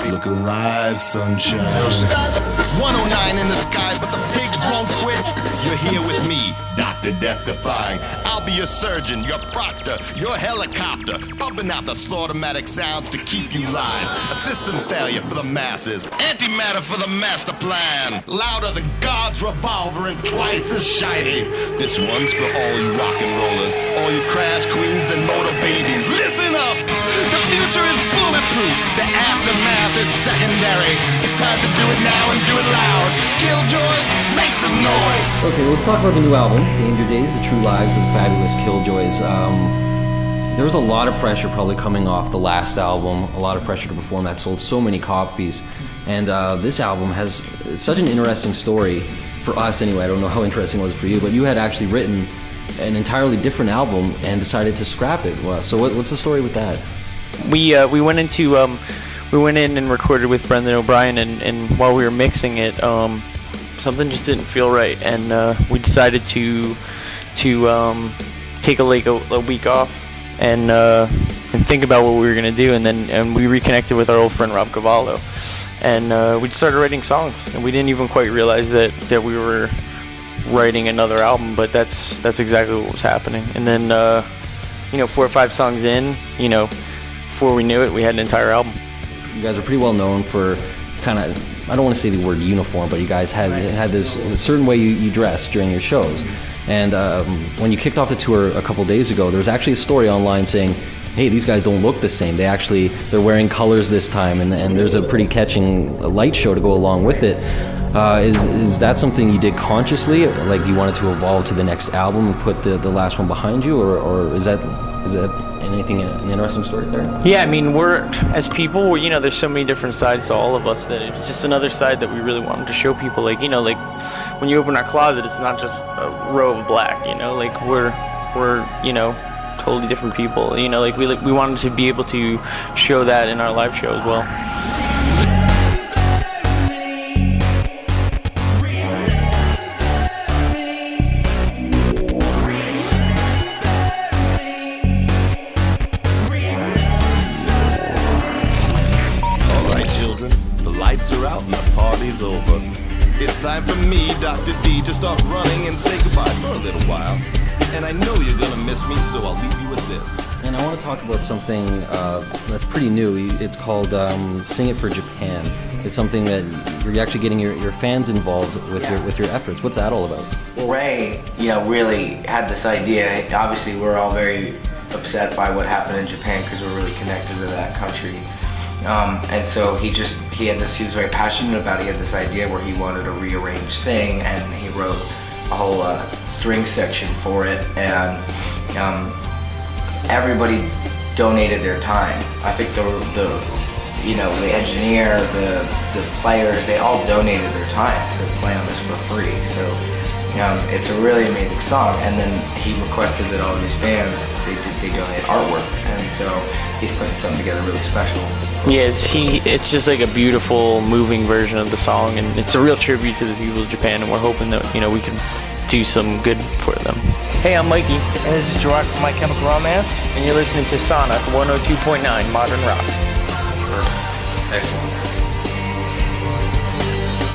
Look alive, sunshine. 109 in the sky, but the pigs won't quit. You're here with me, Dr. Death Defying. I'll be your surgeon, your proctor, your helicopter, pumping out the slaughtermatic sounds to keep you live. A system failure for the masses, antimatter for the master plan. Louder than God's revolver and twice as shiny. This one's for all you rock and rollers, all you crash queens and motor babies. Listen up! The future is bulletproof. The aftermath is secondary. It's time to do it now and do it loud. Killjoys, make some noise. Okay, let's talk about the new album, Danger Days, The True Lives of the Fabulous Killjoys. There was a lot of pressure probably coming off the last album, a lot of pressure to perform that sold so many copies. And this album has such an interesting story, for us anyway. I don't know how interesting it was for you, but you had actually written an entirely different album and decided to scrap it. Well, so what's the story with that? We went in and recorded with Brendan O'Brien, and while we were mixing it, something just didn't feel right, and we decided to take a week off and think about what we were gonna do, and we reconnected with our old friend Rob Cavallo, and we started writing songs, and we didn't even quite realize that we were writing another album, but that's exactly what was happening. And then 4 or 5 songs in, before we knew it, we had an entire album. You guys are pretty well known for kind of, I don't want to say the word uniform, but you guys had this certain way you dress during your shows. And when you kicked off the tour a couple days ago, there was actually a story online saying, hey, these guys don't look the same. They're wearing colors this time, and there's a pretty catching light show to go along with it. Is that something you did consciously, like you wanted to evolve to the next album and put the last one behind you, or is that anything, an interesting story there? Yeah, I mean, as people, there's so many different sides to all of us that it's just another side that we really wanted to show people. Like, like when you open our closet, it's not just a row of black, like we're totally different people, like we wanted to be able to show that in our live show as well. Over. It's time for me, Dr. D, to start running and say goodbye for a little while. And I know you're gonna miss me, so I'll leave you with this. And I want to talk about something that's pretty new. It's called Sing It for Japan. It's something that you're actually getting your fans involved with your efforts. What's that all about? Well, Ray, really had this idea. Obviously, we're all very upset by what happened in Japan because we're really connected to that country. And so he was very passionate about it. He had this idea where he wanted to rearrange Sing, and he wrote a whole string section for it, and everybody donated their time. I think the engineer, the players, they all donated their time to play on this for free. So it's a really amazing song. And then he requested that all of his fans, they donate artwork, and so he's putting something together really special. Yeah, it's just like a beautiful, moving version of the song, and it's a real tribute to the people of Japan, and we're hoping that we can do some good for them. Hey, I'm Mikey. And this is Gerard from My Chemical Romance. And you're listening to Sonic 102.9 Modern Rock. Excellent.